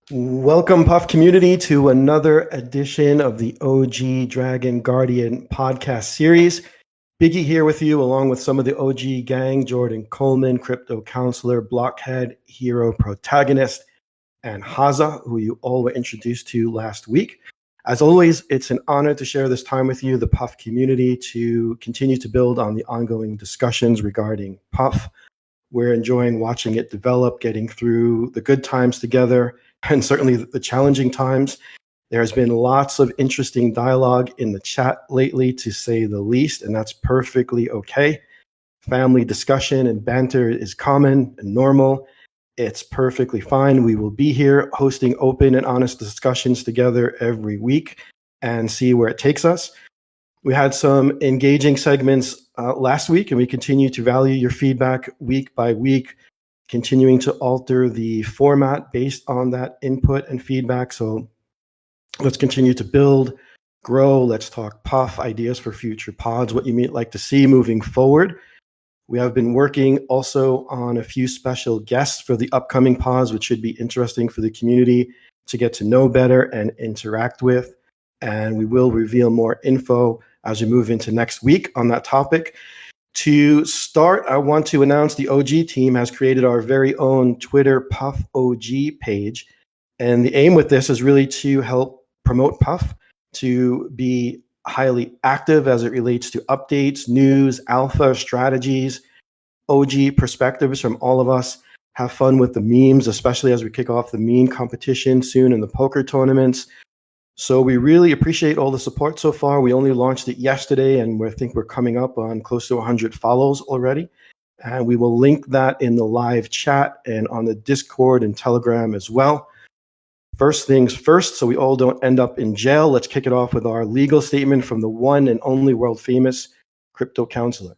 Welcome, Puff community, to another edition of the OG Dragon Guardian podcast series. Biggie here with you, along with some of the OG gang, Jordan Coleman, crypto counselor, blockhead, hero protagonist, and Haza, who you all were introduced to last week. As always, it's an honor to share this time with you, the Puff community, to continue to build on the ongoing discussions regarding Puff. We're enjoying watching it develop, getting through the good times together, and certainly the challenging times. There has been lots of interesting dialogue in the chat lately, to say the least, and that's perfectly okay. Family discussion and banter is common and normal. It's perfectly fine. We will be here hosting open and honest discussions together every week and see where it takes us. We had some engaging segments last week, and we continue to value your feedback week by week, continuing to alter the format based on that input and feedback. So let's continue to build, grow. Let's talk Puff, ideas for future pods, what you might like to see moving forward. We have been working also on a few special guests for the upcoming pods, which should be interesting for the community to get to know better and interact with. And we will reveal more info as we move into next week on that topic. To start, I want to announce the OG team has created our very own Twitter Puff OG page. And the aim with this is really to help promote Puff, to be highly active as it relates to updates, news, alpha, strategies, OG perspectives from all of us. Have fun with the memes, especially as we kick off the meme competition soon in the poker tournaments. So we really appreciate all the support so far. We only launched it yesterday, and I think we're coming up on close to 100 follows already. And we will link that in the live chat and on the Discord and Telegram as well. First things first, so we all don't end up in jail, let's kick it off with our legal statement from the one and only world famous crypto counselor.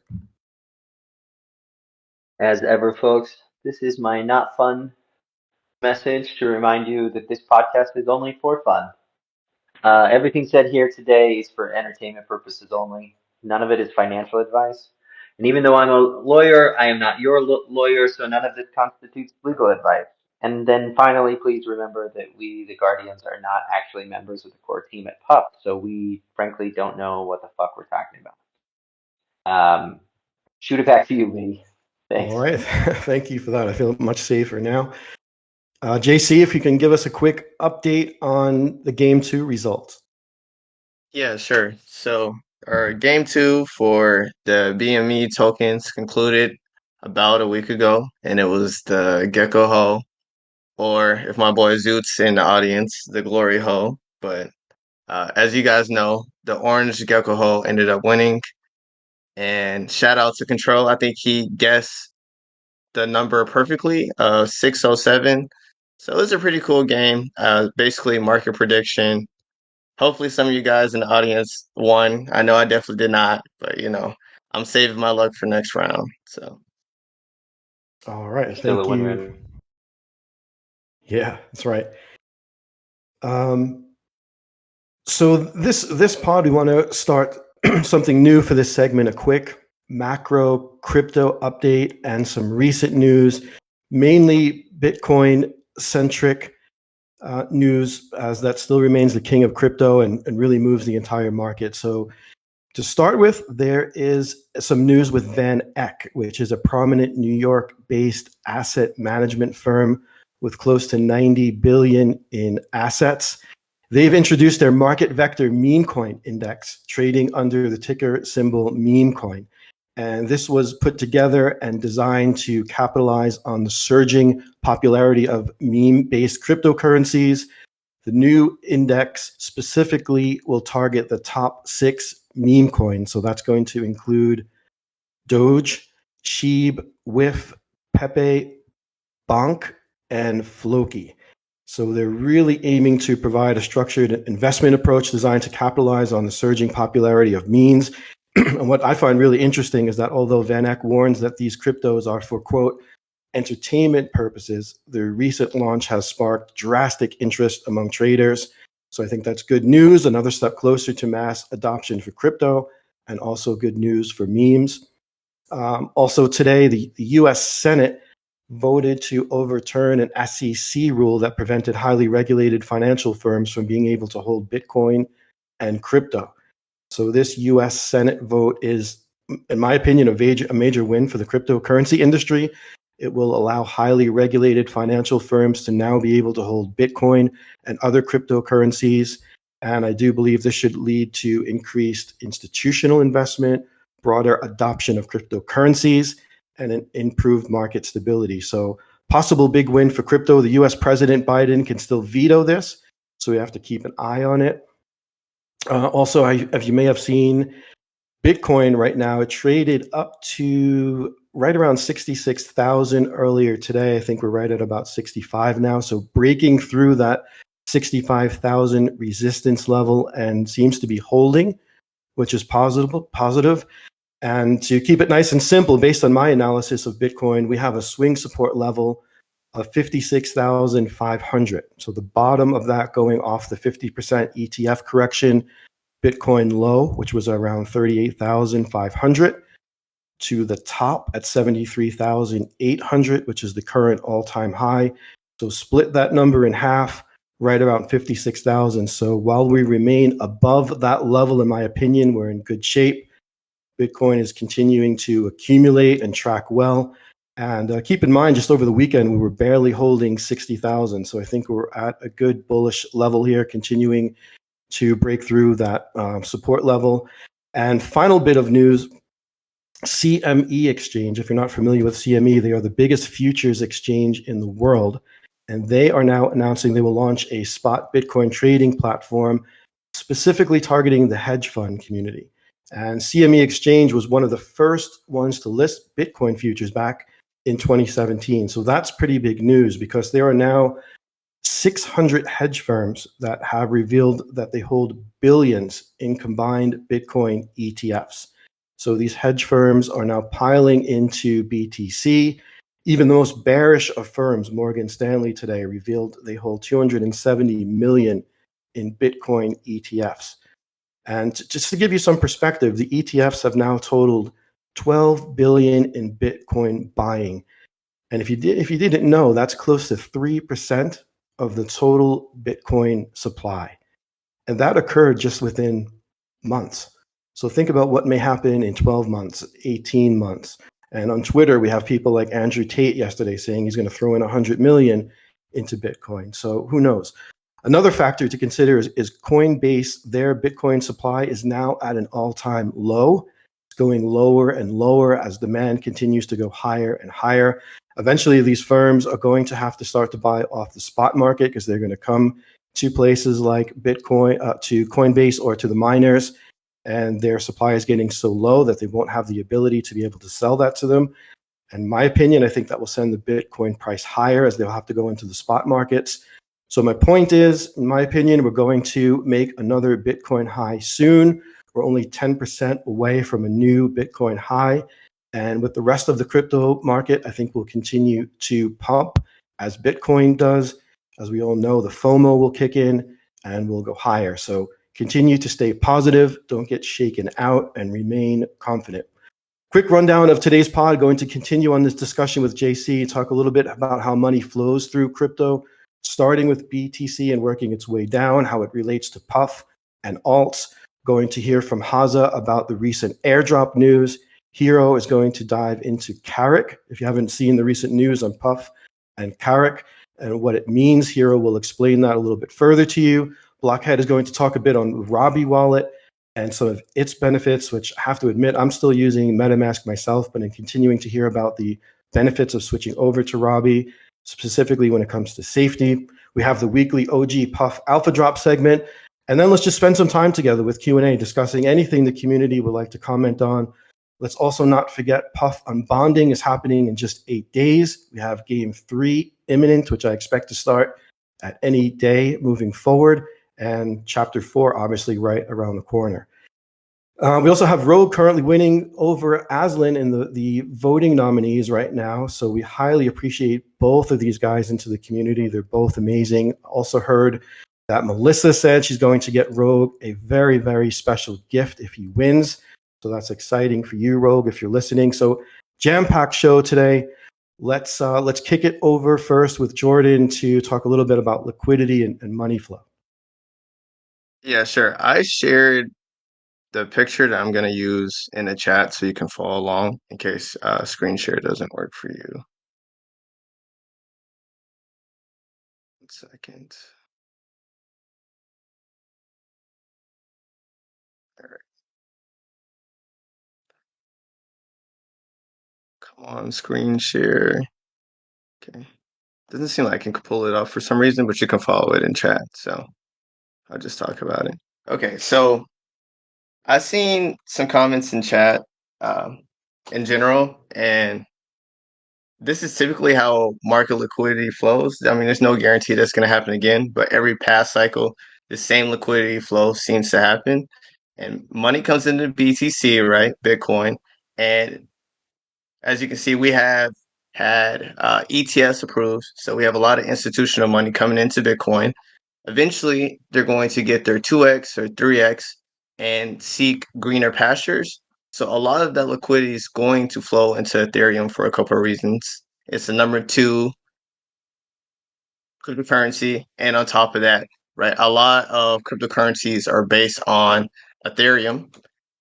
As ever, folks, this is my not fun message to remind you that this podcast is only for fun. Everything said here today is for entertainment purposes only. None of it is financial advice. And even though I'm a lawyer, I am not your lawyer, so none of this constitutes legal advice. And then finally, please remember that we, the Guardians, are not actually members of the core team at PUP, so we frankly don't know what the fuck we're talking about. Shoot it back to you, Lee. Thanks. All right, thank you for that. I feel much safer now. JC, if you can give us a quick update on the Game 2 results. Yeah, sure. So our Game 2 for the BME tokens concluded about a week ago, and it was the Gecko Ho, or if my boy Zoot's in the audience, the Glory Ho. But as you guys know, the orange Gecko Ho ended up winning. And shout out to Control. I think he guessed the number perfectly, 607. So it was a pretty cool game. Basically market prediction. Hopefully some of you guys in the audience won. I know I definitely did not, but I'm saving my luck for next round. So all right, still thank a you. win-win. Yeah, that's right. So this pod, we want to start something new for this segment, a quick macro crypto update and some recent news, mainly Bitcoin centric news, as that still remains the king of crypto and really moves the entire market. So to start with, there is some news with Van Eck, which is a prominent New York-based asset management firm with close to 90 billion in assets. They've introduced their market vector meme coin index, trading under the ticker symbol meme coin. And this was put together and designed to capitalize on the surging popularity of meme-based cryptocurrencies. The new index specifically will target the top 6 meme coins. So that's going to include Doge, Sheeb, WIF, Pepe, Bonk, and Floki. So they're really aiming to provide a structured investment approach designed to capitalize on the surging popularity of memes. And what I find really interesting is that although Van Eck warns that these cryptos are for, quote, entertainment purposes, their recent launch has sparked drastic interest among traders. So I think that's good news, another step closer to mass adoption for crypto, and also good news for memes. Also today, the US Senate voted to overturn an SEC rule that prevented highly regulated financial firms from being able to hold Bitcoin and crypto. So this US Senate vote is, in my opinion, a major win for the cryptocurrency industry. It will allow highly regulated financial firms to now be able to hold Bitcoin and other cryptocurrencies. And I do believe this should lead to increased institutional investment, broader adoption of cryptocurrencies, and an improved market stability. So possible big win for crypto. The US President Biden can still veto this, so we have to keep an eye on it. Also, as you may have seen, Bitcoin right now, it traded up to right around 66,000 earlier today. I think we're right at about 65 now. So breaking through that 65,000 resistance level and seems to be holding, which is positive. And to keep it nice and simple, based on my analysis of Bitcoin, we have a swing support level of 56,500. So the bottom of that going off the 50% ETF correction, Bitcoin low, which was around 38,500, to the top at 73,800, which is the current all-time high. So split that number in half, right around 56,000. So while we remain above that level, in my opinion, we're in good shape. Bitcoin is continuing to accumulate and track well. And keep in mind, just over the weekend, we were barely holding 60,000. So I think we're at a good bullish level here, continuing to break through that support level. And final bit of news, CME Exchange. If you're not familiar with CME, they are the biggest futures exchange in the world. And they are now announcing they will launch a spot Bitcoin trading platform specifically targeting the hedge fund community. And CME Exchange was one of the first ones to list Bitcoin futures back in 2017. So that's pretty big news because there are now 600 hedge firms that have revealed that they hold billions in combined Bitcoin ETFs. So these hedge firms are now piling into BTC. Even the most bearish of firms, Morgan Stanley today, revealed they hold 270 million in Bitcoin ETFs. And just to give you some perspective, the ETFs have now totaled 12 billion in Bitcoin buying. And if you didn't know, that's close to 3% of the total Bitcoin supply. And that occurred just within months. So think about what may happen in 12 months, 18 months. And on Twitter, we have people like Andrew Tate yesterday saying he's going to throw in 100 million into Bitcoin. So who knows? Another factor to consider is Coinbase. Their Bitcoin supply is now at an all-time low. It's going lower and lower as demand continues to go higher and higher. Eventually, these firms are going to have to start to buy off the spot market because they're going to come to places like Bitcoin, to Coinbase or to the miners, and their supply is getting so low that they won't have the ability to be able to sell that to them. In my opinion, I think that will send the Bitcoin price higher as they'll have to go into the spot markets. So my point is, in my opinion, we're going to make another Bitcoin high soon. We're only 10% away from a new Bitcoin high. And with the rest of the crypto market, I think we'll continue to pump as Bitcoin does. As we all know, the FOMO will kick in and we'll go higher. So continue to stay positive, don't get shaken out, and remain confident. Quick rundown of today's pod, going to continue on this discussion with JC, talk a little bit about how money flows through crypto, starting with BTC and working its way down, how it relates to Puff and alts. Going to hear from Haza about the recent airdrop news. Hero is going to dive into KAREK. If you haven't seen the recent news on Puff and KAREK and what it means, Hero will explain that a little bit further to you. Blockhead is going to talk a bit on RABBY wallet and some of its benefits, which I have to admit, I'm still using MetaMask myself, but I'm continuing to hear about the benefits of switching over to RABBY, specifically when it comes to safety. We have the weekly OG Puff Alpha Drop segment. And then let's just spend some time together with Q&A, discussing anything the community would like to comment on. Let's also not forget Puff Unbonding is happening in just 8 days. We have game 3 imminent, which I expect to start at any day moving forward. And chapter 4, obviously, right around the corner. We also have Rogue currently winning over Aslan in the voting nominees right now. So we highly appreciate both of these guys into the community. They're both amazing. Also heard that Melissa said she's going to get Rogue a very, very special gift if he wins. So that's exciting for you, Rogue, if you're listening. So jam-packed show today. Let's kick it over first with Jordan to talk a little bit about liquidity and money flow. Yeah, sure. I shared the picture that I'm gonna use in the chat so you can follow along in case screen share doesn't work for you. 1 second. All right. Come on, screen share. Okay. Doesn't seem like I can pull it up for some reason, but you can follow it in chat. So I'll just talk about it. Okay, so I've seen some comments in chat um, in general, and this is typically how market liquidity flows. I mean, there's no guarantee that's going to happen again, but every past cycle, the same liquidity flow seems to happen. And money comes into BTC, right? Bitcoin. And as you can see, we have had ETFs approved. So we have a lot of institutional money coming into Bitcoin. Eventually, they're going to get their 2x or 3x and seek greener pastures. So a lot of that liquidity is going to flow into Ethereum for a couple of reasons. It's the number two cryptocurrency, and on top of that, right, a lot of cryptocurrencies are based on Ethereum.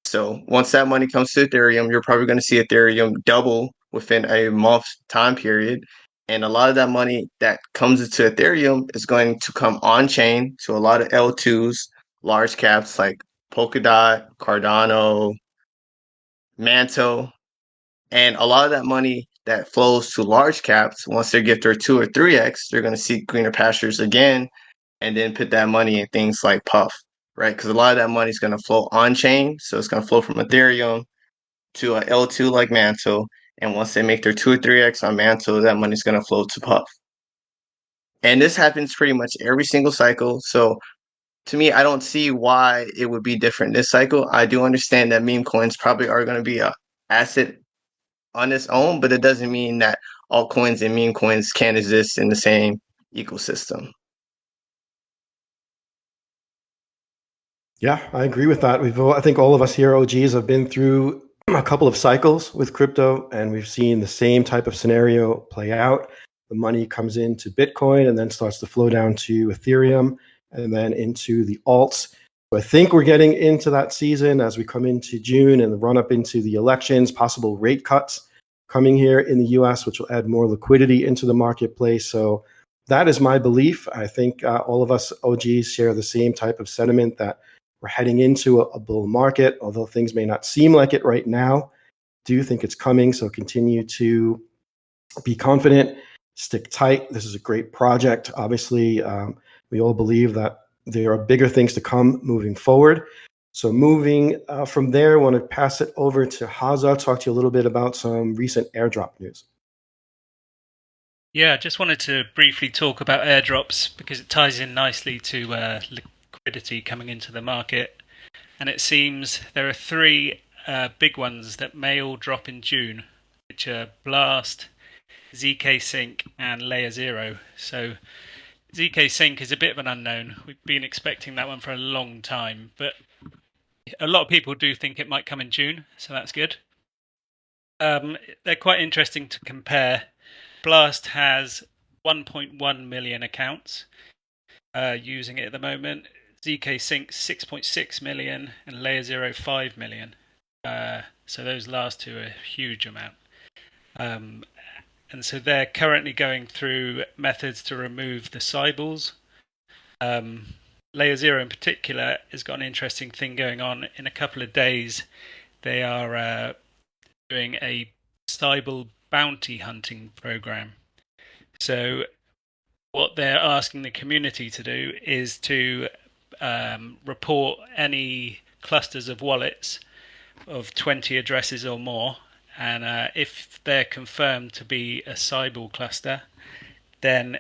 So once that money comes to Ethereum, you're probably going to see Ethereum double within a month time period. And a lot of that money that comes into Ethereum is going to come on chain to a lot of L2s, large caps like Polkadot, Cardano, Manto. And a lot of that money that flows to large caps, once they get their 2 or 3x, they're going to seek greener pastures again and then put that money in things like Puff, right? Because a lot of that money is going to flow on chain. So it's going to flow from Ethereum to a L2 like Mantle. And once they make their 2 or 3x on Mantle, that money's going to flow to Puff. And this happens pretty much every single cycle. So to me, I don't see why it would be different this cycle. I do understand that meme coins probably are going to be a asset on its own, but it doesn't mean that altcoins and meme coins can't exist in the same ecosystem. Yeah, I agree with that. I think all of us here, OGs, have been through a couple of cycles with crypto, and we've seen the same type of scenario play out. The money comes into Bitcoin and then starts to flow down to Ethereum and then into the alts. So I think we're getting into that season as we come into June and the run up into the elections, possible rate cuts coming here in the US, which will add more liquidity into the marketplace. So that is my belief. I think all of us OGs share the same type of sentiment that we're heading into a bull market, although things may not seem like it right now. Do you think it's coming? So continue to be confident, stick tight. This is a great project. Obviously, we all believe that there are bigger things to come moving forward. So moving from there, I want to pass it over to Haza, talk to you a little bit about some recent airdrop news. Yeah, I just wanted to briefly talk about airdrops because it ties in nicely to liquidity coming into the market. And it seems there are three big ones that may all drop in June, which are Blast, ZK Sync, and Layer Zero. So ZK Sync is a bit of an unknown. We've been expecting that one for a long time, but a lot of people do think it might come in June, so that's good. They're quite interesting to compare. Blast has 1.1 million accounts using it at the moment. ZK Sync 6.6 million and Layer Zero 5 million. So those last two are a huge amount. And so they're currently going through methods to remove the Cybals. Layer Zero in particular has got an interesting thing going on. In a couple of days, they are doing a Cybal bounty hunting program. So what they're asking the community to do is to report any clusters of wallets of 20 addresses or more, and if they're confirmed to be a Cybal cluster, then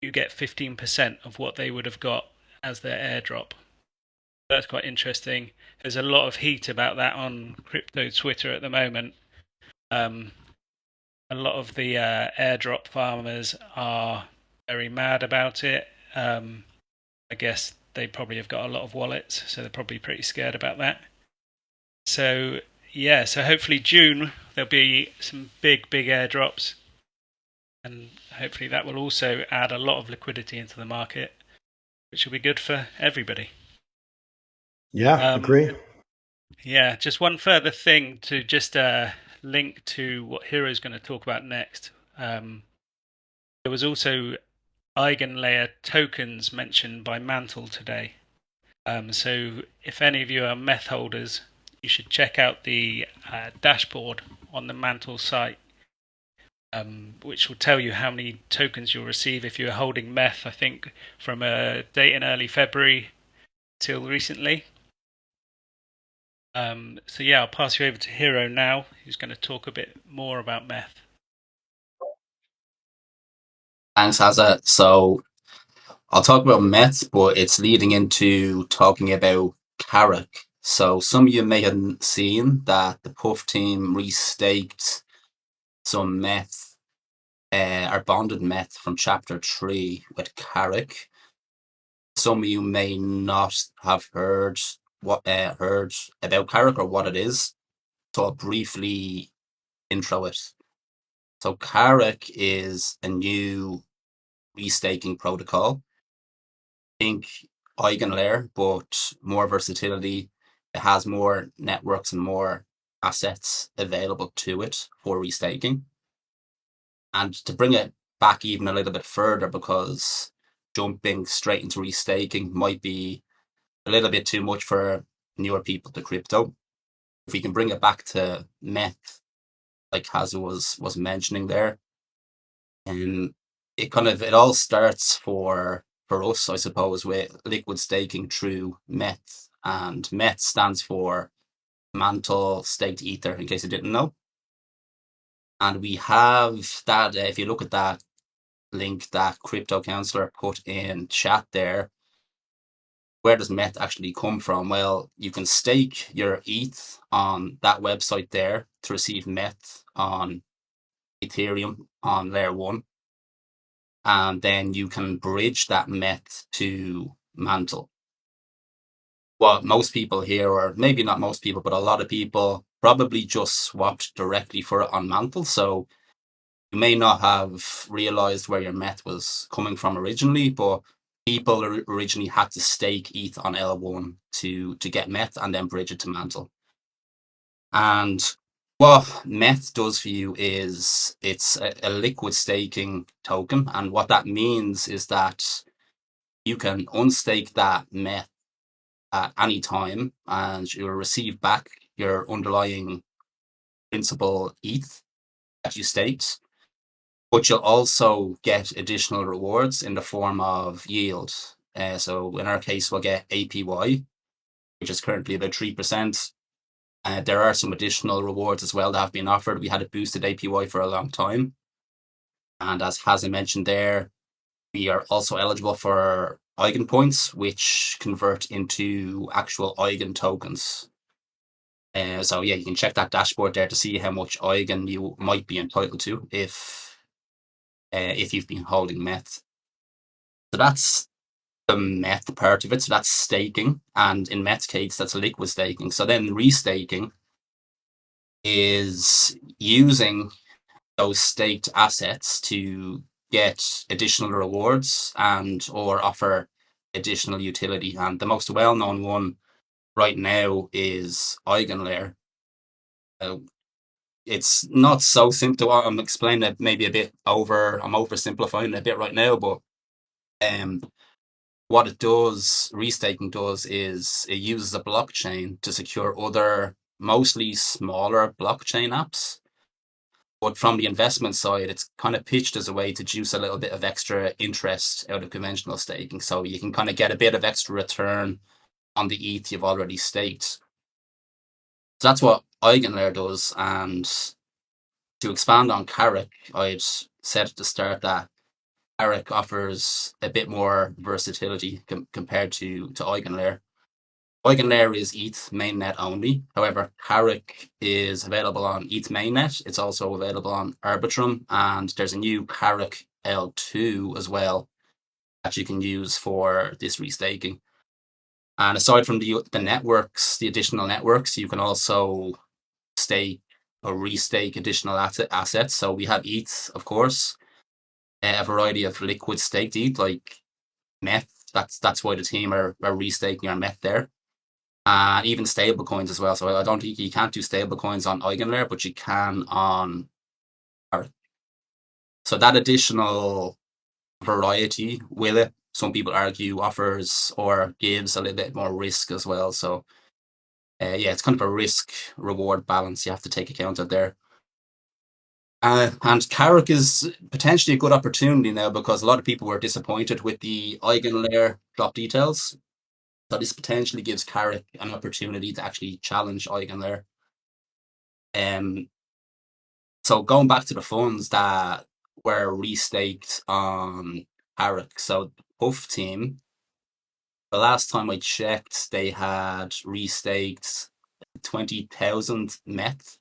you get 15% of what they would have got as their airdrop. That's quite interesting. There's a lot of heat about that on crypto Twitter at the moment. A lot of the airdrop farmers are very mad about it. I guess they probably have got a lot of wallets, so they're probably pretty scared about that. So yeah, so hopefully June there'll be some big airdrops. and hopefully that will also add a lot of liquidity into the market, which will be good for everybody. Yeah, agree. Yeah, just one further thing to just link to what Hero's going to talk about next. There was also eigenlayer tokens mentioned by Mantle today. So if any of you are meth holders, you should check out the dashboard on the Mantle site, which will tell you how many tokens you'll receive if you're holding meth, I think, from a date in early February till recently. So yeah, I'll pass you over to Hero now, who's going to talk a bit more about meth. Thanks, Hazza. So I'll talk about meth, but it's leading into talking about KAREK. So some of you may have seen that the Puff team restaked some meth, or bonded meth from Chapter 3 with KAREK. Some of you may not have heard about KAREK or what it is, so I'll briefly intro it. So KAREK is a new restaking protocol. Think eigenlayer, but more versatility. It has more networks and more assets available to it for restaking. And to bring it back even a little bit further, because jumping straight into restaking might be a little bit too much for newer people to crypto. If we can bring it back to meth, like Hazu was mentioning there, and it all starts for us, I suppose, with liquid staking through meth, and meth stands for Mantle Staked Ether, in case you didn't know. And we have that. If you look at that link that Crypto Counselor put in chat there, where does meth actually come from? Well, you can stake your ETH on that website there to receive meth on Ethereum on layer 1. And then you can bridge that meth to Mantle. What most people here, or maybe not most people, but a lot of people probably just swapped directly for it on Mantle. So you may not have realized where your meth was coming from originally, but people originally had to stake ETH on L1 to get meth and then bridge it to Mantle. And what meth does for you is it's a liquid staking token. And what that means is that you can unstake that meth at any time and you'll receive back your underlying principal ETH that you staked. But you'll also get additional rewards in the form of yield. So in our case, we'll get APY, which is currently about 3%. There are some additional rewards as well that have been offered. We had a boosted APY for a long time. And as Hazza mentioned there, we are also eligible for Eigen points, which convert into actual Eigen tokens. So yeah, you can check that dashboard there to see how much Eigen you might be entitled to if you've been holding meth. So that's the meth part of it. So that's staking, and in meth's case, that's liquid staking. So then restaking is using those staked assets to get additional rewards and or offer additional utility. And the most well-known one right now is Eigenlayer. It's not so simple. I'm explaining it maybe I'm oversimplifying it a bit right now, but what it does, restaking does, is it uses a blockchain to secure other, mostly smaller blockchain apps. But from the investment side, it's kind of pitched as a way to juice a little bit of extra interest out of conventional staking. So you can kind of get a bit of extra return on the ETH you've already staked. So that's what Eigenlayer does. And to expand on KAREK, I'd said at the start that KAREK offers a bit more versatility compared to Eigenlayer. Eigenlayer is ETH mainnet only. However, KAREK is available on ETH mainnet. It's also available on Arbitrum, and there's a new KAREK L2 as well that you can use for this restaking. And aside from the networks, the additional networks, you can also stake or restake additional assets. So we have ETH, of course. a variety of liquid staked ETH, like meth. That's why the team are restaking our meth there. And even stable coins as well. So I don't think you can't do stable coins on Eigenlayer, but you can on KAREK. So that additional variety with it, some people argue, offers or gives a little bit more risk as well. So yeah, it's kind of a risk reward balance you have to take account of there. And KAREK is potentially a good opportunity now because a lot of people were disappointed with the Eigenlayer drop details. So this potentially gives KAREK an opportunity to actually challenge Eigenlayer. So going back to the funds that were restaked on KAREK, so the Puff team, the last time I checked, they had restaked 20,000 meth.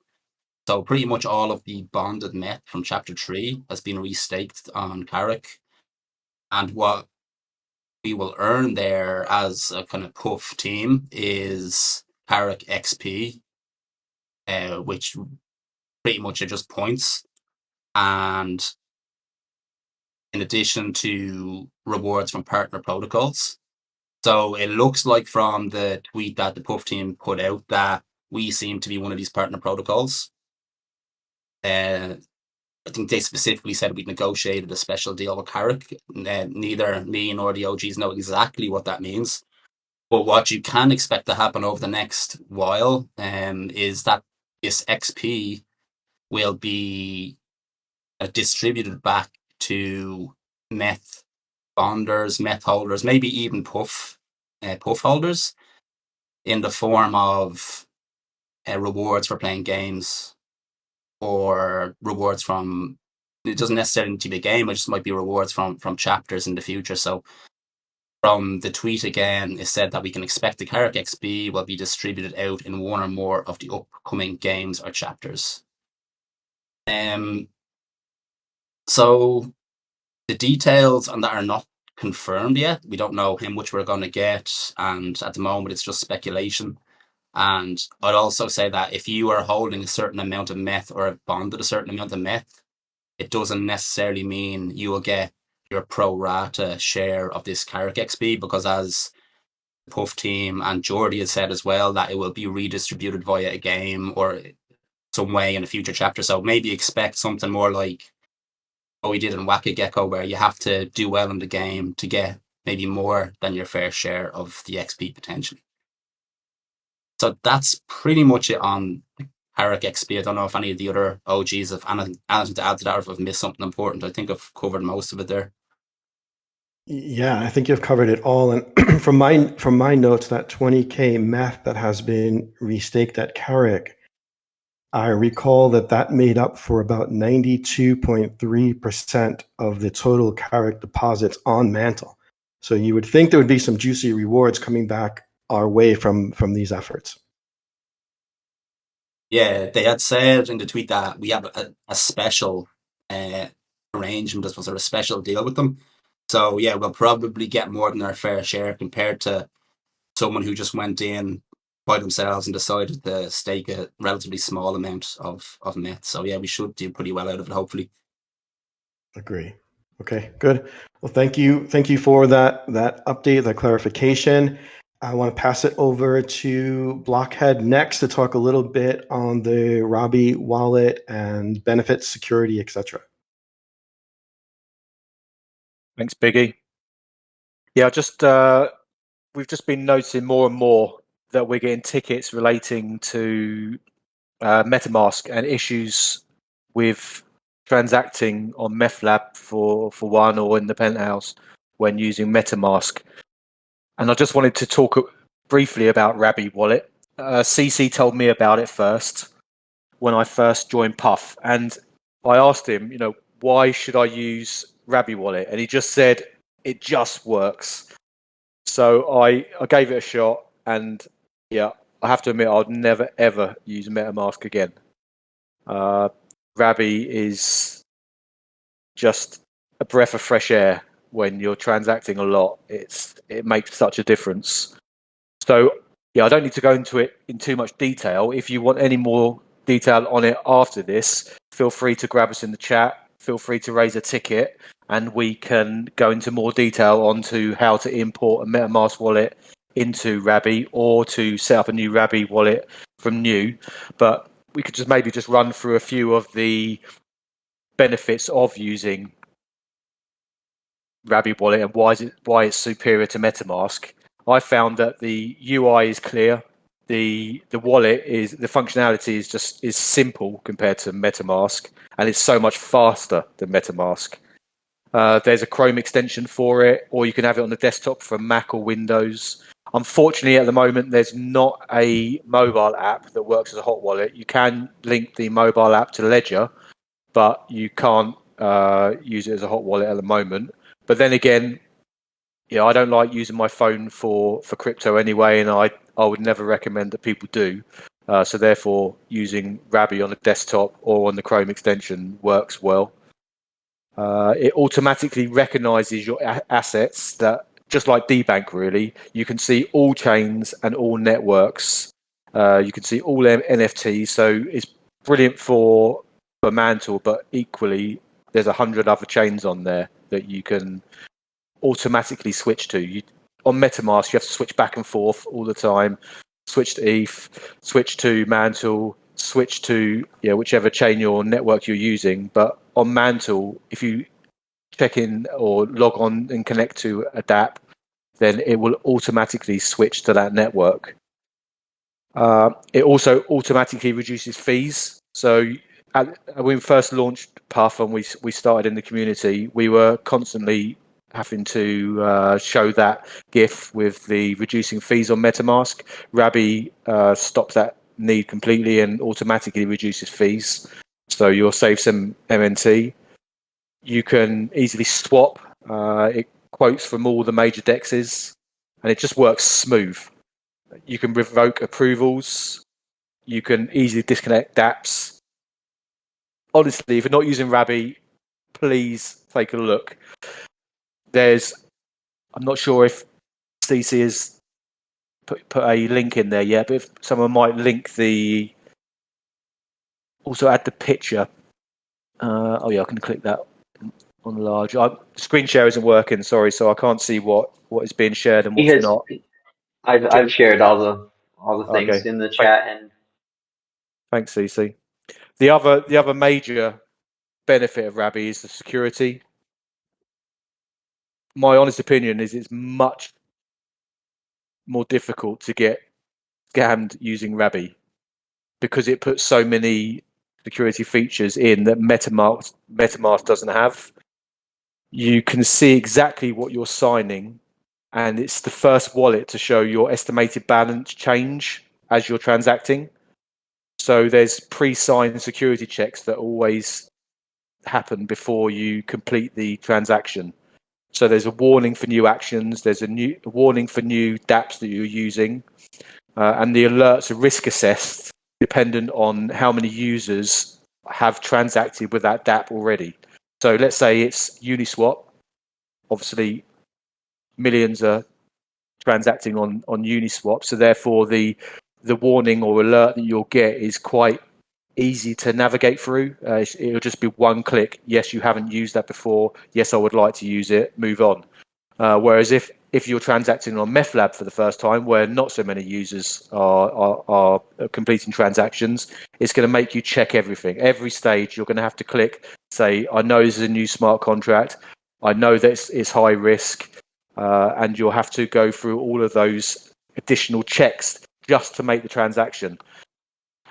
So pretty much all of the bonded meth from Chapter 3 has been restaked on KAREK. And what we will earn there as a kind of Puff team is KAREK XP, which pretty much are just points. And in addition to rewards from partner protocols. So it looks like from the tweet that the Puff team put out that we seem to be one of these partner protocols. I think they specifically said we'd negotiated a special deal with KAREK. Neither me nor the OGs know exactly what that means. But what you can expect to happen over the next while is that this XP will be distributed back to meth bonders, meth holders, maybe even puff holders in the form of rewards for playing games or rewards from, it doesn't necessarily need to be a game, it just might be rewards from chapters in the future. So from the tweet again, it said that we can expect the KAREK XP will be distributed out in one or more of the upcoming games or chapters. So the details on that are not confirmed yet. We don't know how much we're going to get, and at the moment it's just speculation. And I'd also say that if you are holding a certain amount of meth or have bonded a certain amount of meth, it doesn't necessarily mean you will get your pro rata share of this KAREK XP, because as the Puff team and Jordy has said as well, that it will be redistributed via a game or some way in a future chapter. So maybe expect something more like what we did in Wacky Gecko, where you have to do well in the game to get maybe more than your fair share of the XP potentially. So that's pretty much it on KAREK XP. I don't know if any of the other OGs have anything to add to that, or if I've missed something important. I think I've covered most of it there. Yeah, I think you've covered it all. And from my notes, that 20K meth that has been restaked at KAREK, I recall that made up for about 92.3% of the total KAREK deposits on Mantle. So you would think there would be some juicy rewards coming back our way from these efforts. Yeah, they had said in the tweet that we have a special arrangement, as was a special deal with them. So yeah, we'll probably get more than our fair share compared to someone who just went in by themselves and decided to stake a relatively small amount of meth. So yeah, we should do pretty well out of it, hopefully. Agree. Okay, good. Well, thank you for that update, that clarification. I want to pass it over to Blockhead next to talk a little bit on the RABBY wallet and benefits, security, etc. Thanks, Biggie. Yeah, we've just been noticing more and more that we're getting tickets relating to MetaMask and issues with transacting on MethLab for one, or in the penthouse when using MetaMask. And I just wanted to talk briefly about RABBY wallet. CC told me about it first when I first joined Puff, and I asked him, why should I use RABBY wallet? And he just said it just works. So I gave it a shot, and yeah, I have to admit I'd never ever use MetaMask again. RABBY is just a breath of fresh air when you're transacting a lot. It makes such a difference. So yeah, I don't need to go into it in too much detail. If you want any more detail on it after this, feel free to grab us in the chat. Feel free to raise a ticket, and we can go into more detail onto how to import a MetaMask wallet into RABBY or to set up a new RABBY wallet from new. But we could just maybe just run through a few of the benefits of using RABBY wallet and why it's superior to MetaMask. I found that the UI is clear. The wallet is, the functionality is simple compared to MetaMask, and it's so much faster than MetaMask. There's a Chrome extension for it, or you can have it on the desktop for Mac or Windows. Unfortunately, at the moment, there's not a mobile app that works as a hot wallet. You can link the mobile app to Ledger, but you can't use it as a hot wallet at the moment. But then again, yeah, I don't like using my phone for crypto anyway, and I would never recommend that people do. So therefore, using RABBY on a desktop or on the Chrome extension works well. It automatically recognizes your assets, that just like DBank, really, you can see all chains and all networks. You can see all NFTs, so it's brilliant for Mantle, but equally there's 100 other chains on there that you can automatically switch to. On MetaMask, you have to switch back and forth all the time. Switch to ETH, switch to Mantle, switch to whichever chain or network you're using. But on Mantle, if you check in or log on and connect to a DApp, then it will automatically switch to that network. It also automatically reduces fees. So when we first launched Puff and we started in the community, we were constantly having to show that GIF with the reducing fees on MetaMask. RABBY stops that need completely and automatically reduces fees. So you'll save some MNT. You can easily swap. It quotes from all the major dexes, and it just works smooth. You can revoke approvals. You can easily disconnect dApps. Honestly, if you're not using RABBY, please take a look. I'm not sure if CC has put a link in there yet, but if someone might link also add the picture. I can click that on large. Screen share isn't working, sorry, so I can't see what is being shared and what's not. I've shared all the things in the chat, and thanks, CC. The other major benefit of RABBY is the security. My honest opinion is it's much more difficult to get scammed using RABBY because it puts so many security features in that MetaMask doesn't have. You can see exactly what you're signing, and it's the first wallet to show your estimated balance change as you're transacting. So there's pre-signed security checks that always happen before you complete the transaction. So there's a warning for new actions. There's a warning for new dApps that you're using, and the alerts are risk assessed dependent on how many users have transacted with that dApp already. So let's say it's Uniswap. Obviously, millions are transacting on Uniswap. So therefore, the warning or alert that you'll get is quite easy to navigate through. It'll just be one click. Yes, you haven't used that before. Yes, I would like to use it. Move on. Whereas if you're transacting on MethLab for the first time, where not so many users are completing transactions, it's going to make you check everything. Every stage, you're going to have to click, say, I know this is a new smart contract. I know that it's high risk. And you'll have to go through all of those additional checks just to make the transaction.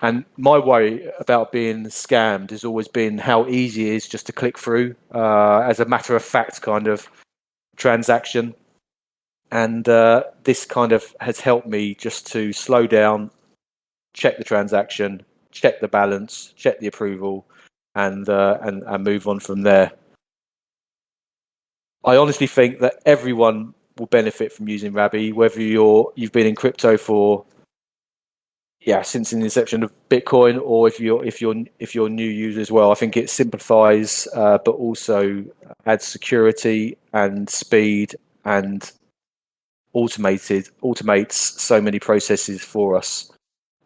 And my worry about being scammed has always been how easy it is just to click through as a matter of fact kind of transaction. And this kind of has helped me just to slow down, check the transaction, check the balance, check the approval, and move on from there. I honestly think that everyone will benefit from using RABBY, whether you've been in crypto for since the inception of Bitcoin, or if you're new user as well. I think it simplifies, but also adds security and speed and automates so many processes for us.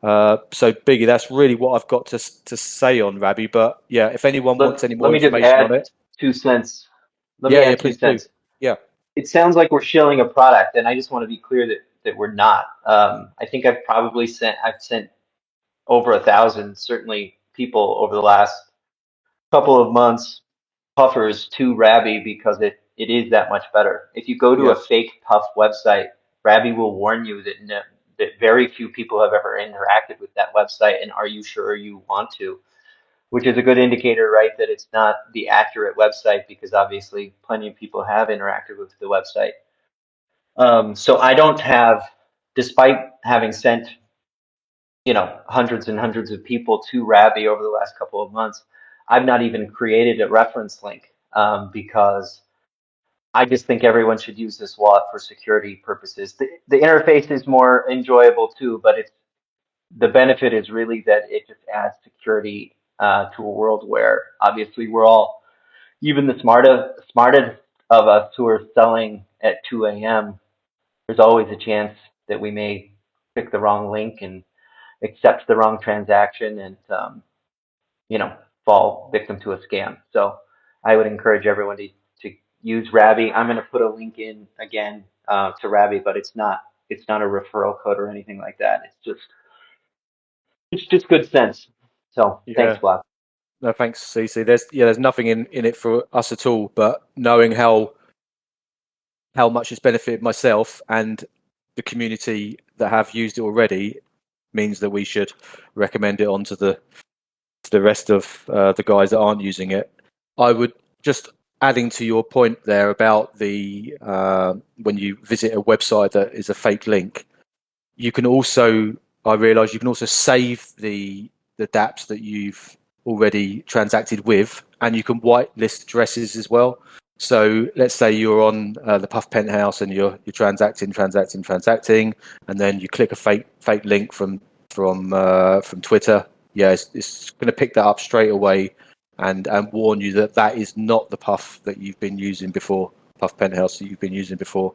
So Biggie, that's really what I've got to say on RABBY. But yeah, if anyone wants any more information on it, 2 cents. Let me add two please do. cents. Yeah. It sounds like we're shilling a product, and I just want to be clear that we're not. I think I've sent over 1,000, certainly people over the last couple of months, puffers to RABBY because it is that much better. If you go to Yeah. a fake puff website, RABBY will warn you that very few people have ever interacted with that website, and are you sure you want to? Which is a good indicator, right, that it's not the accurate website, because obviously plenty of people have interacted with the website. So I don't have, despite having sent, hundreds and hundreds of people to RABBY over the last couple of months, I've not even created a reference link, because I just think everyone should use this wallet for security purposes. The interface is more enjoyable too, but the benefit is really that it just adds security to a world where obviously we're all, even the smartest of us who are selling at 2 a.m., there's always a chance that we may click the wrong link and accept the wrong transaction and, fall victim to a scam. So I would encourage everyone to use RABBY. I'm going to put a link in again to RABBY, but it's not a referral code or anything like that. It's just good sense. So thanks, Yeah. Block. No, thanks, CC. There's nothing in it for us at all, but knowing how much it's benefited myself and the community that have used it already means that we should recommend it on to the rest of the guys that aren't using it. I would just adding to your point there about the when you visit a website that is a fake link, you can also, I realise you can also save the dApps that you've already transacted with, and you can whitelist addresses as well. So let's say you're on the Puff Penthouse and you're transacting, and then you click a fake link from Twitter. Yeah, it's going to pick that up straight away and warn you that is not the Puff that you've been using before, Puff Penthouse that you've been using before.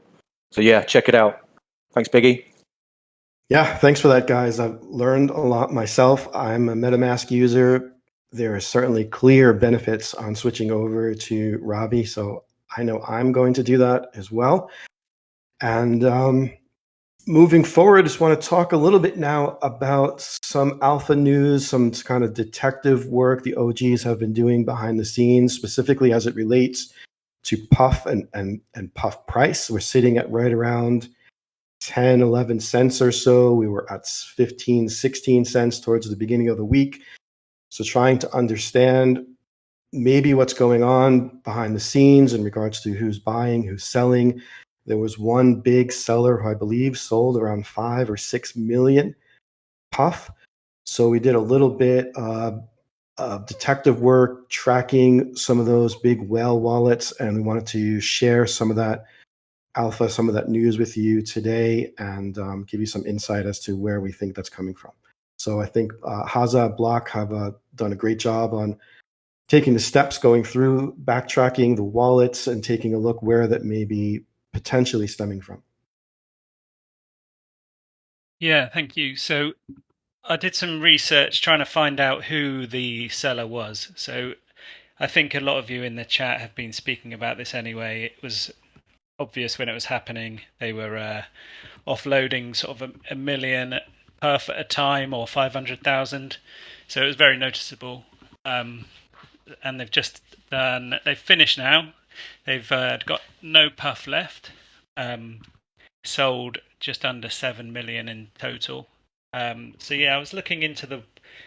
So yeah, check it out. Thanks, Biggie. Yeah, thanks for that, guys. I've learned a lot myself. I'm a MetaMask user. There are certainly clear benefits on switching over to RABBY, so I know I'm going to do that as well. And moving forward, I just want to talk a little bit now about some alpha news, some kind of detective work the OGs have been doing behind the scenes, specifically as it relates to Puff and Puff price. We're sitting at right around 10, 11 cents or so. We were at 15, 16 cents towards the beginning of the week. So trying to understand maybe what's going on behind the scenes in regards to who's buying, who's selling. There was one big seller who I believe sold around 5 or 6 million Puff. So we did a little bit of detective work tracking some of those big whale wallets, and we wanted to share some of that alpha, some of that news with you today, and give you some insight as to where we think that's coming from. So I think Haza, Block have done a great job on taking the steps, going through, backtracking the wallets, and taking a look where that may be potentially stemming from. Yeah, thank you. So I did some research trying to find out who the seller was. So I think a lot of you in the chat have been speaking about this anyway. It was obvious when it was happening. They were offloading sort of a million Puff at a time, or 500,000. So it was very noticeable. And they've finished now. They've got no Puff left. Sold just under 7 million in total. So yeah, I was looking into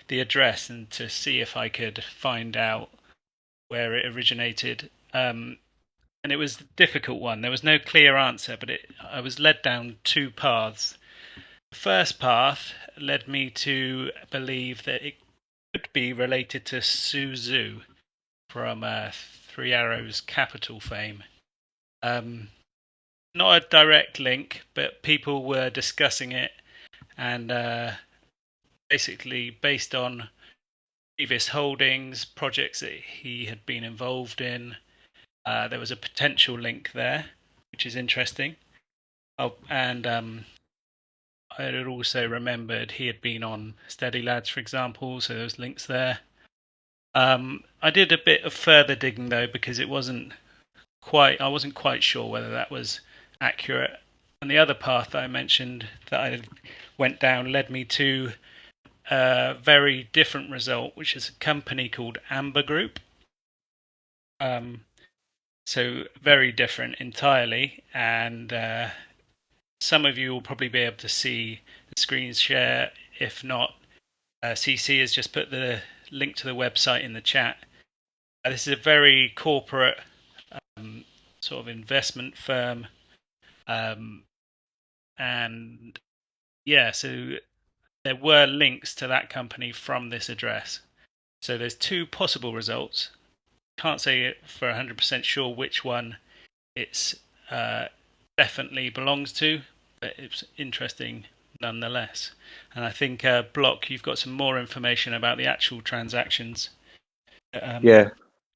the address and to see if I could find out where it originated. And it was a difficult one. There was no clear answer, but I was led down two paths. The first path led me to believe that it could be related to Suzu from Three Arrows Capital fame. Not a direct link, but people were discussing it, and basically based on previous holdings, projects that he had been involved in, there was a potential link there, which is interesting. Oh, and I had also remembered he had been on Steady Lads, for example, so there's links there. I did a bit of further digging though, because it wasn't I wasn't quite sure whether that was accurate. And the other path that I mentioned that I went down led me to a very different result, which is a company called Amber Group. So very different entirely, and some of you will probably be able to see the screen share. If not, CC has just put the link to the website in the chat. This is a very corporate sort of investment firm, and yeah, so there were links to that company from this address. So there's two possible results. Can't say it for 100% sure which one it's definitely belongs to, but it's interesting nonetheless. And I think Block, you've got some more information about the actual transactions. Yeah, you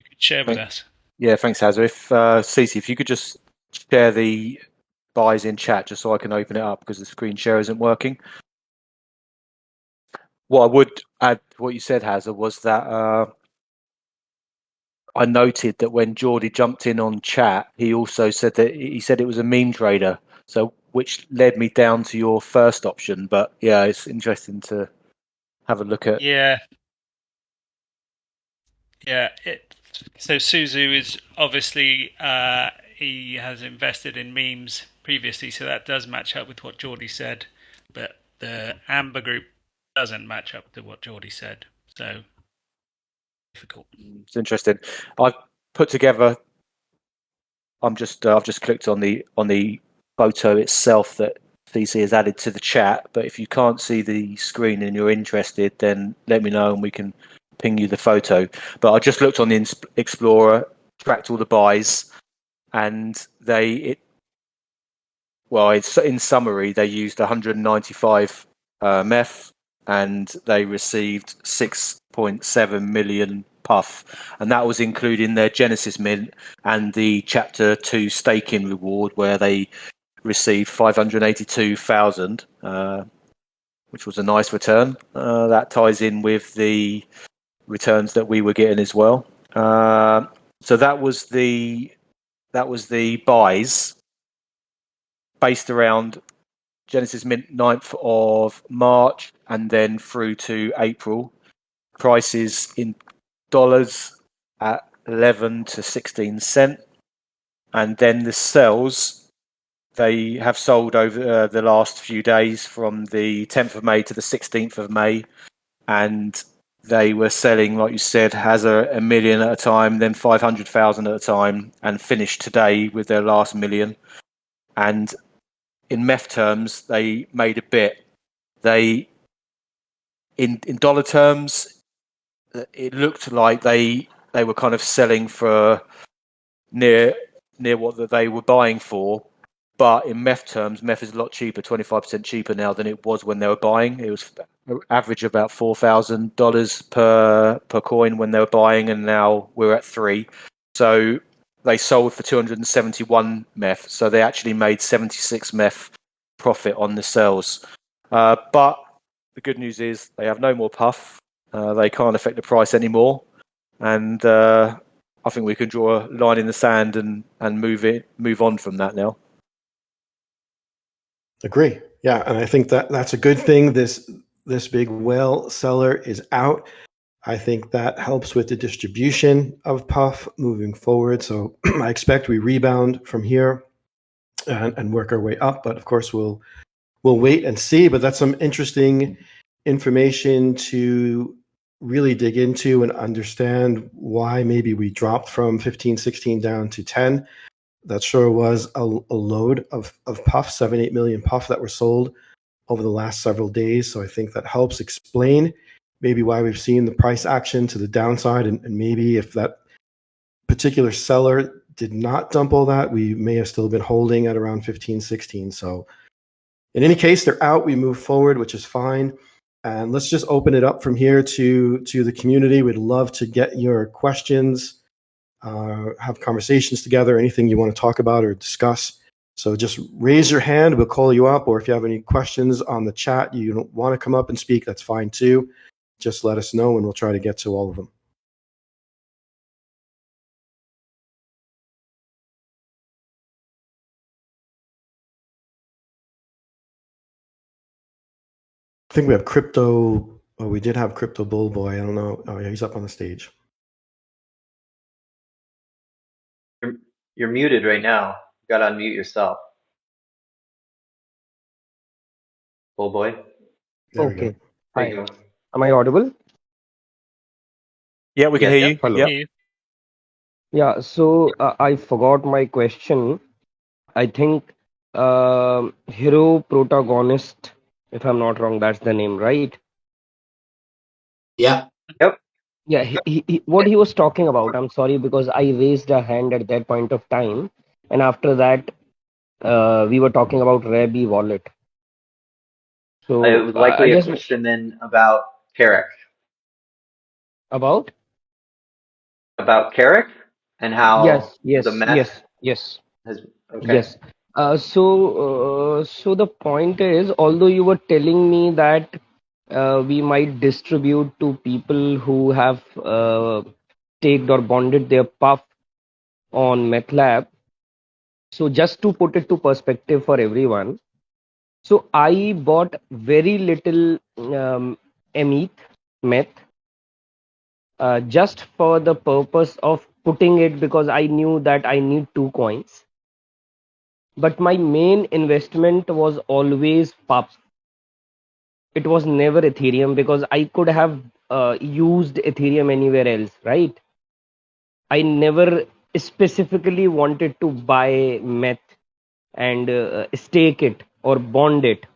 could share with us. Yeah, thanks, Hazza. If Cece, if you could just share the buys in chat just so I can open it up because the screen share isn't working. What I would add to what you said, Hazza, was that I noted that when Geordie jumped in on chat, he also said that he said it was a meme trader, so which led me down to your first option. But yeah, it's interesting to have a look at. Yeah. So Suzu is obviously he has invested in memes previously, so that does match up with what Geordie said. But the Amber Group doesn't match up to what Geordie said, so difficult. It's interesting. I've put together. I've just clicked on the photo itself that CC has added to the chat. But if you can't see the screen and you're interested, then let me know and we can ping you the photo. But I just looked on the Explorer, tracked all the buys, and it's in summary, they used 195 meth and they received 6.7 million puff, and that was including their Genesis mint and the Chapter 2 staking reward where they received 582,000, which was a nice return. That ties in with the returns that we were getting as well. So that was the buys based around Genesis mint 9th of March and then through to April. Prices in dollars at 11 to 16 cent. And then the sells, they have sold over the last few days from the 10th of May to the 16th of May. And they were selling, like you said, has a million at a time, then 500,000 at a time, and finished today with their last million. And in meth terms, they made a bit. They, in dollar terms, it looked like they were kind of selling for near what they were buying for. But in meth terms, meth is a lot cheaper, 25% cheaper now than it was when they were buying. It was average about $4,000 per coin when they were buying, and now we're at $3,000. So they sold for 271 meth. So they actually made 76 meth profit on the sales. But the good news is they have no more puff. They can't affect the price anymore. And I think we can draw a line in the sand and move on from that now. Agree. Yeah, and I think that's a good thing. This big whale seller is out. I think that helps with the distribution of puff moving forward. So I expect we rebound from here and work our way up. But of course, we'll wait and see. But that's some interesting information to really dig into and understand why maybe we dropped from 15, 16 down to 10. That sure was a load of puff, 7-8 million puff that were sold over the last several days. So I think that helps explain maybe why we've seen the price action to the downside. And maybe if that particular seller did not dump all that, we may have still been holding at around 15, 16. So in any case, they're out. We move forward, which is fine. And let's just open it up from here to the community. We'd love to get your questions, have conversations together, anything you want to talk about or discuss. So just raise your hand. We'll call you up. Or if you have any questions on the chat, you don't want to come up and speak, that's fine too. Just let us know and we'll try to get to all of them. I think we have Crypto. Oh, we did have Crypto Bull Boy. I don't know. Oh, yeah, he's up on the stage. You're muted right now. You gotta unmute yourself. Bull boy. There we Okay. go. There Hi. you go. Am I audible? Yeah, we can Yes. hear Yep. you. Hello. Yep. You. Yeah, so I forgot my question. I think hero protagonist, if I'm not wrong, that's the name, right? Yeah. Yep. Yeah, what he was talking about, I'm sorry because I raised a hand at that point of time, and after that, we were talking about Rabby wallet. It So was I likely a just question then about KAREK. about About KAREK and how yes, the yes, meth yes, yes. has. Okay. Yes. So the point is, although you were telling me that we might distribute to people who have staked or bonded their puff on MethLab. So just to put it to perspective for everyone, so I bought very little METH, meth, just for the purpose of putting it because I knew that I need 2 coins. But my main investment was always puff. It was never Ethereum because I could have used Ethereum anywhere else, right? I never specifically wanted to buy meth and stake it or bond it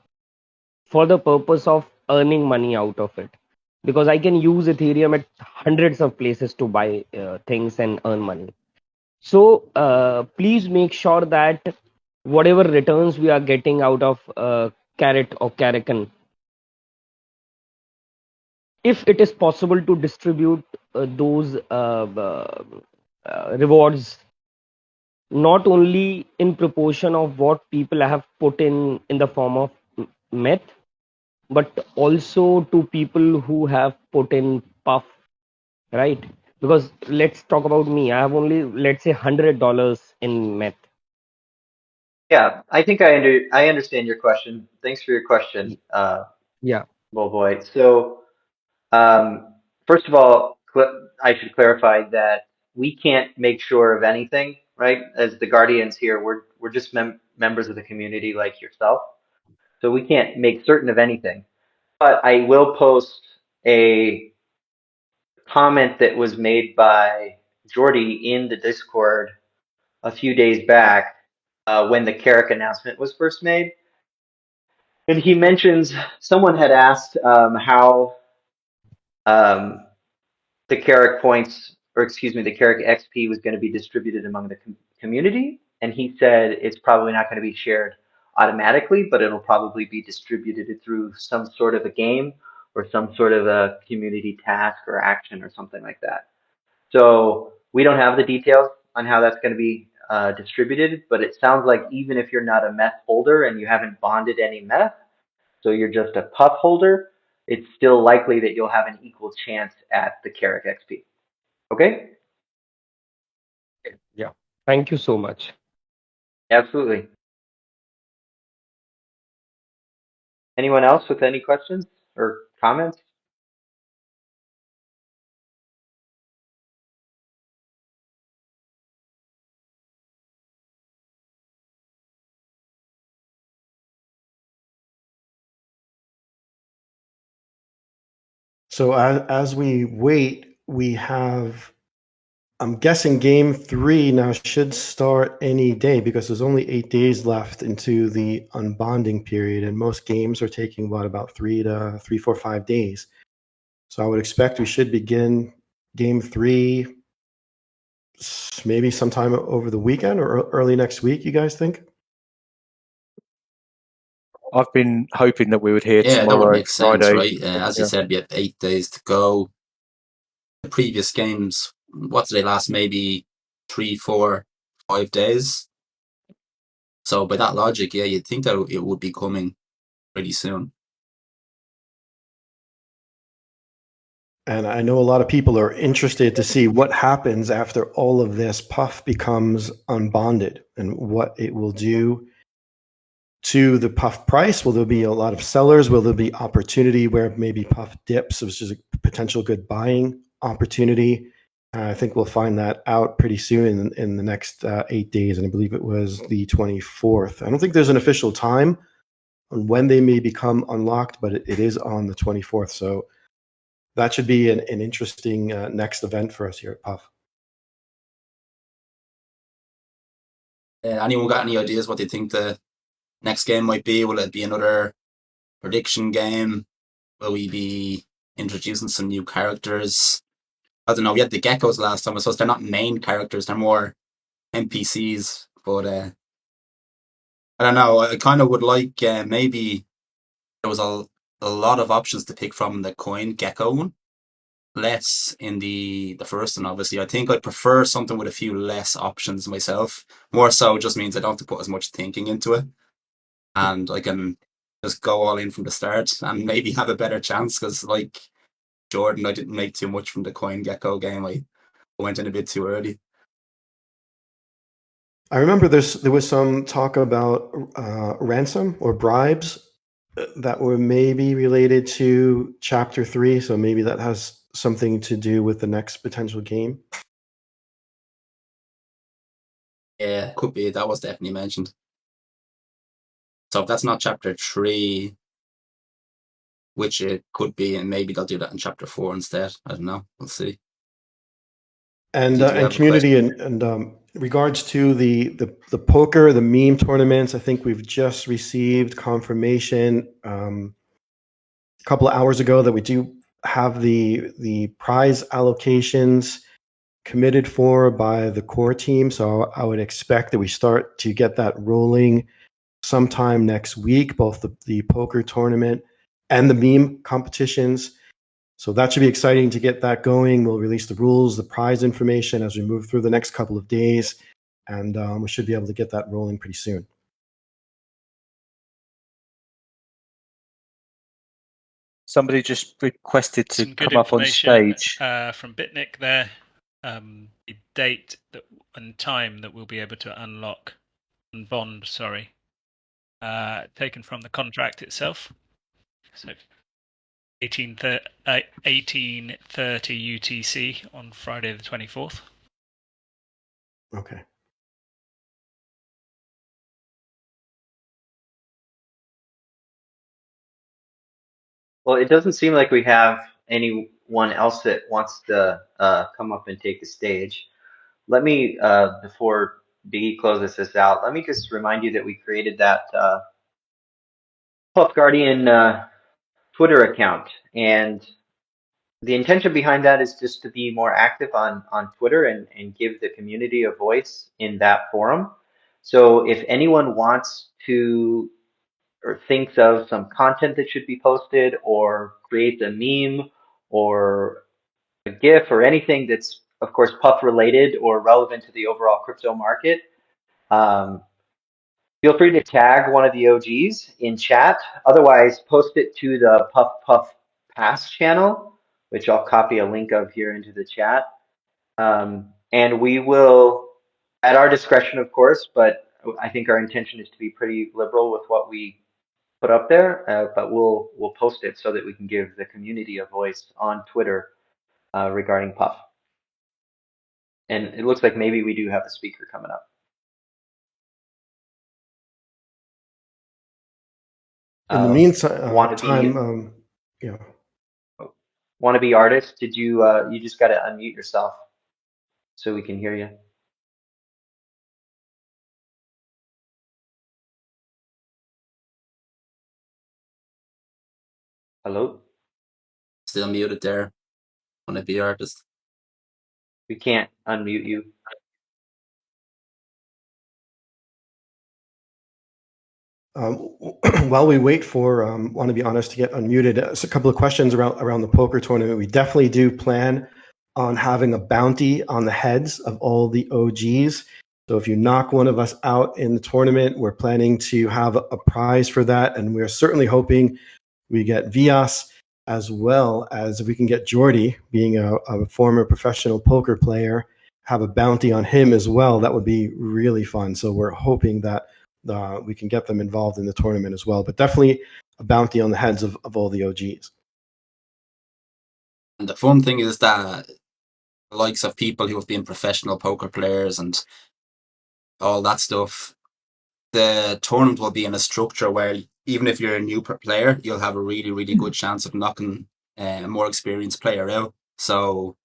for the purpose of earning money out of it because I can use Ethereum at hundreds of places to buy things and earn money. So please make sure that whatever returns we are getting out of Carrot or Karakan, if it is possible to distribute those rewards not only in proportion of what people have put in the form of meth, but also to people who have put in puff, right? Because let's talk about me. I have only, let's say, $100 in meth. Yeah, I think I understand your question. Thanks for your question, Yeah. Bull boy. So, first of all, I should clarify that we can't make sure of anything, right? As the guardians here, we're just members of the community like yourself. So we can't make certain of anything. But I will post a comment that was made by Jordy in the Discord a few days back when the KAREK announcement was first made. And he mentions someone had asked how the KAREK points, or excuse me, the KAREK XP was going to be distributed among the community. And he said it's probably not going to be shared automatically, but it'll probably be distributed through some sort of a game or some sort of a community task or action or something like that. So we don't have the details on how that's going to be distributed, but it sounds like even if you're not a meth holder and you haven't bonded any meth, so you're just a puff holder, it's still likely that you'll have an equal chance at the KAREK XP. Okay? Yeah. Thank you so much. Absolutely. Anyone else with any questions or comments? So as we wait, we have, I'm guessing game 3 now should start any day because there's only 8 days left into the unbonding period, and most games are taking about 3 to 3, 4, 5 days. So I would expect we should begin game 3 maybe sometime over the weekend or early next week. You guys think? I've been hoping that we would hear Yeah, that would tomorrow, make sense, Friday. right? As you said, we have 8 days to go. The previous games, what do they last? Maybe 3, 4, 5 days. So by that logic, yeah, you'd think that it would be coming pretty soon. And I know a lot of people are interested to see what happens after all of this puff becomes unbonded and what it will do to the puff price? Will there be a lot of sellers? Will there be opportunity where maybe puff dips, which is a potential good buying opportunity? I think we'll find that out pretty soon in the next 8 days, and I believe it was the 24th. I don't think there's an official time on when they may become unlocked, but it is on the 24th. So that should be an interesting next event for us here at Puff. Anyone got any ideas what they think the next game might be? Will it be another prediction game? Will we be introducing some new characters? I don't know. We had the geckos last time. I suppose they're not main characters; they're more NPCs. But I don't know. I kind of would like maybe there was a lot of options to pick from the coin gecko one. Less in the first one, obviously. I think I'd prefer something with a few less options myself. More so just means I don't have to put as much thinking into it, and I can just go all in from the start and maybe have a better chance. Because like Jordan, I didn't make too much from the coin gecko game. I went in a bit too early. I remember there was some talk about ransom or bribes that were maybe related to Chapter 3, so maybe that has something to do with the next potential game. Yeah, could be. That was definitely mentioned. So if that's not Chapter 3, which it could be, and maybe they'll do that in Chapter 4 instead. I don't know. We'll see. And Did you have a community question? and regards to the poker, the meme tournaments, I think we've just received confirmation a couple of hours ago that we do have the prize allocations committed for by the core team. So I would expect that we start to get that rolling sometime next week, both the poker tournament and the meme competitions. So that should be exciting to get that going. We'll release the rules, the prize information as we move through the next couple of days, and we should be able to get that rolling pretty soon. Somebody just requested to Some good come up on information stage. from Bitnik there. The date and time that we'll be able to unlock and bond, taken from the contract itself. So 1830 UTC on Friday the 24th. Okay. Well, it doesn't seem like we have anyone else that wants to come up and take the stage. Let me, before Biggie closes this out, let me just remind you that we created that Puff Guardian Twitter account. And the intention behind that is just to be more active on Twitter and give the community a voice in that forum. So if anyone wants to or thinks of some content that should be posted or creates a meme or a GIF or anything that's, of course, Puff related or relevant to the overall crypto market, feel free to tag one of the OGs in chat. Otherwise, post it to the Puff Puff Pass channel, which I'll copy a link of here into the chat. And we will, at our discretion, of course, but I think our intention is to be pretty liberal with what we put up there, but we'll post it so that we can give the community a voice on Twitter regarding Puff. And it looks like maybe we do have a speaker coming up. In the meantime, Wannabe artist, did you you just got to unmute yourself so we can hear you. Hello? Still muted there. Wannabe artist. We can't unmute you. While we wait for Wannabe Honest to get unmuted, there's a couple of questions around the poker tournament. We definitely do plan on having a bounty on the heads of all the OGs. So if you knock one of us out in the tournament, we're planning to have a prize for that. And we're certainly hoping we get Vias, as well as if we can get Jordy, being a former professional poker player, have a bounty on him as well. That would be really fun. So we're hoping that we can get them involved in the tournament as well. But definitely a bounty on the heads of all the OGs. And the fun thing is that the likes of people who have been professional poker players and all that stuff, the tournament will be in a structure where even if you're a new player, you'll have a really, really good chance of knocking a more experienced player out. So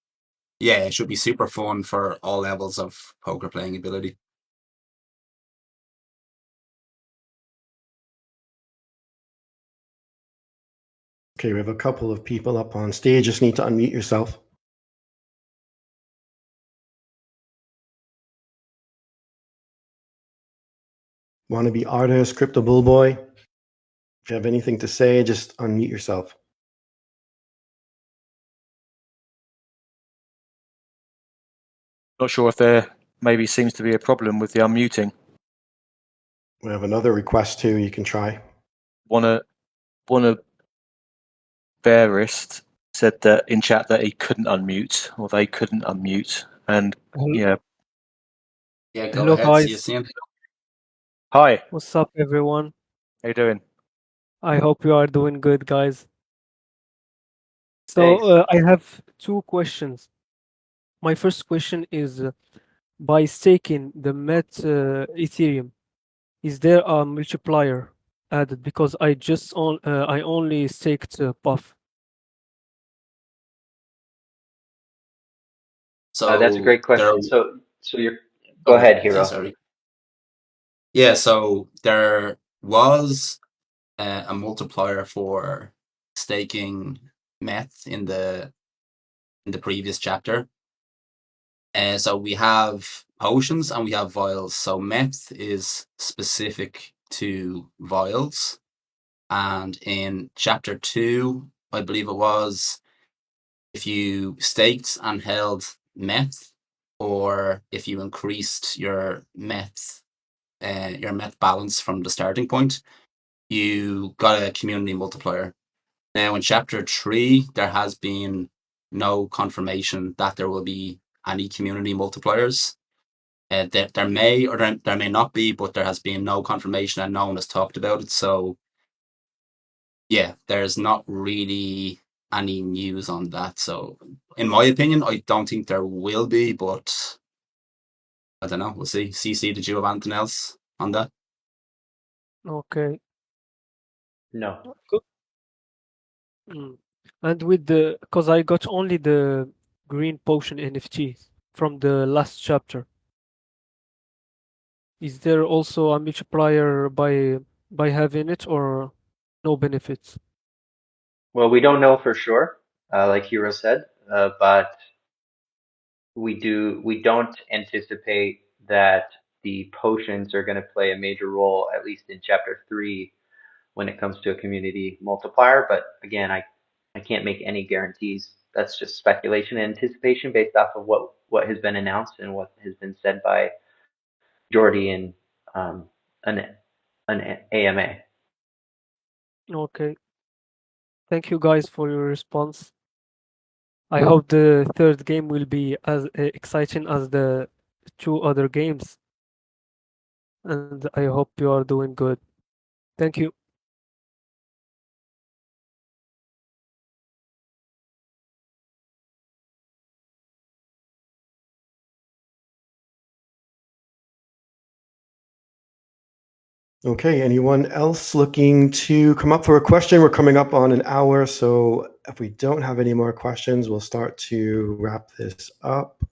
yeah, it should be super fun for all levels of poker playing ability. Okay, we have a couple of people up on stage. Just need to unmute yourself. Wannabe artist, Crypto Bullboy. If you have anything to say, just unmute yourself. Not sure if there maybe seems to be a problem with the unmuting. We have another request too. You can try. Wanna Bearist said that in chat that he couldn't unmute, or they couldn't unmute, and yeah. Yeah, go Hello ahead, see you guys, soon. Hi, what's up everyone? how you doing? I hope you are doing good, guys. Thanks. So I have two questions. My first question is by staking the Met Ethereum, is there a multiplier added? Because I only staked Puff. That's a So great there, question. So you're go ahead, yeah, Hero. sorry. Yeah, so there was a multiplier for staking meth in the previous chapter. So we have potions and we have vials. So meth is specific to vials, and in chapter 2, I believe it was, if you staked and held meth, or if you increased your meth balance from the starting point, you got a community multiplier. Now, in chapter 3, there has been no confirmation that there will be any community multipliers. There may or there may not be, but there has been no confirmation and no one has talked about it. So, yeah, there's not really any news on that. So, in my opinion, I don't think there will be, but I don't know. We'll see. CC, did you have anything else on that? Okay. No. Good. And with because I got only the green potion NFT from the last chapter. Is there also a multiplier by having it or no benefits? Well, we don't know for sure, like Hero said, but we don't anticipate that the potions are going to play a major role, at least in chapter 3, when it comes to a community multiplier. But again, I can't make any guarantees. That's just speculation and anticipation based off of what has been announced and what has been said by Jordy and an AMA. Okay. Thank you guys for your response. I hope the third game will be as exciting as the two other games. And I hope you are doing good. Thank you. Okay, anyone else looking to come up for a question? We're coming up on an hour, so if we don't have any more questions, we'll start to wrap this up.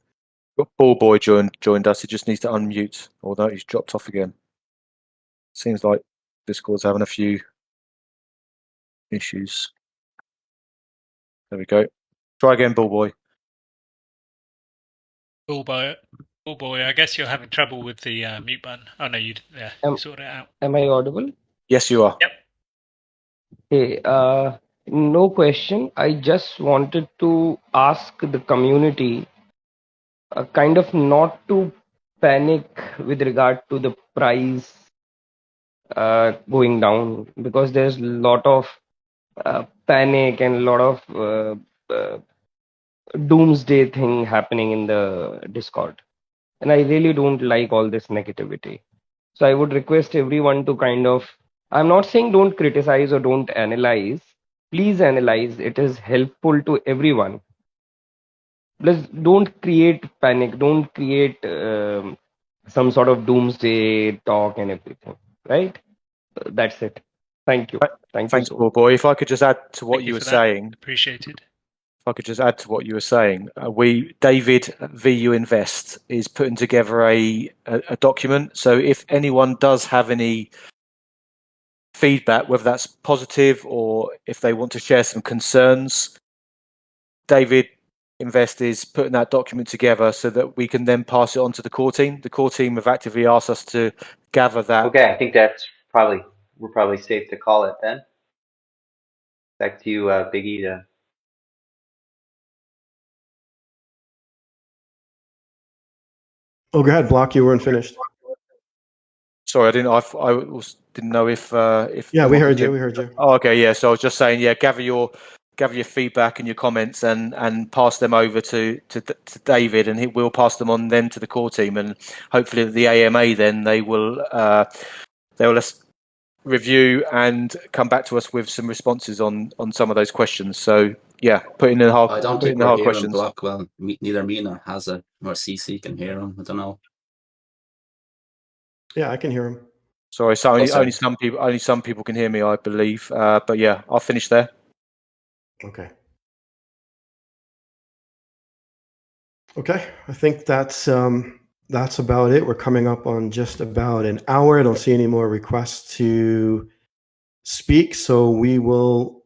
Ball Boy joined us. He just needs to unmute, although he's dropped off again. Seems like Discord's having a few issues. There we go. Try again, Ball Boy. Oh boy, I guess you're having trouble with the mute button. Oh no, you sorted it out. Am I audible? Yes, you are. Yep. Hey, no question. I just wanted to ask the community kind of not to panic with regard to the price going down, because there's a lot of panic and a lot of doomsday thing happening in the Discord. And I really don't like all this negativity. So I would request everyone to kind of, I'm not saying don't criticize or don't analyze. Please analyze. It is helpful to everyone. Plus, don't create panic. Don't create some sort of doomsday talk and everything. Right? That's it. Thank you. Thank you Thanks, so much. Paul Boy. If I could just add to what Thank you you were for that. saying, Appreciated. David VU Invest is putting together a document. So if anyone does have any feedback, whether that's positive or if they want to share some concerns, David Invest is putting that document together so that we can then pass it on to the core team. The core team have actively asked us to gather that. Okay, I think we're probably safe to call it then. Back to you, Biggie. Oh, go ahead, Block. You weren't finished. Sorry, I didn't know if Yeah, we everyone heard could you. hear. We heard you. Oh, okay, yeah. So I was just saying, yeah, gather your feedback and your comments and pass them over to David, and we'll pass them on then to the core team, and hopefully at the AMA then they will review and come back to us with some responses on some of those questions. So yeah, put in the hard I don't think we're hearing questions. Block well. Neither me nor Hazza nor CC can hear him. I don't know. Yeah, I can hear him. Sorry, so sorry. only some people can hear me, I believe. But yeah, I'll finish there. Okay. Okay, I think that's about it. We're coming up on just about an hour. I don't see any more requests to speak, so we will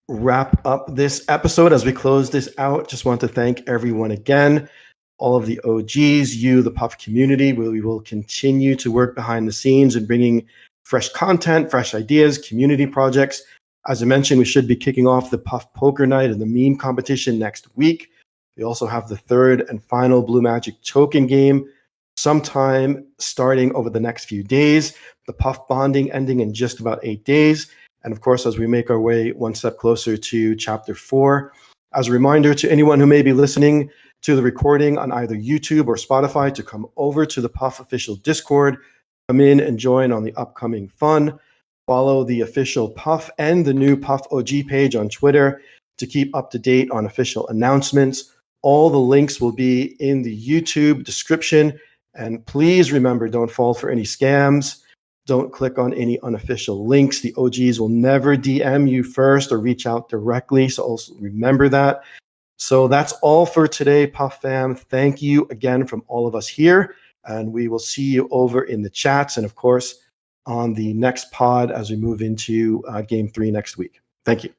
wrap up this episode. As we close this out, just want to thank everyone again, all of the OGs, you, the Puff community. We will continue to work behind the scenes and bringing fresh content, fresh ideas, community projects. As I mentioned, we should be kicking off the Puff Poker Night and the meme competition next week. We also have the third and final Blue Magic token game sometime starting over the next few days. The Puff bonding ending in just about 8 days. And of course, as we make our way one step closer to Chapter 4, as a reminder to anyone who may be listening to the recording on either YouTube or Spotify to come over to the Puff official Discord, come in and join on the upcoming fun. Follow the official Puff and the new Puff OG page on Twitter to keep up to date on official announcements. All the links will be in the YouTube description. And please remember, don't fall for any scams. Don't click on any unofficial links. The OGs will never DM you first or reach out directly. So also remember that. So that's all for today, Puff fam. Thank you again from all of us here. And we will see you over in the chats and, of course, on the next pod as we move into Game 3 next week. Thank you.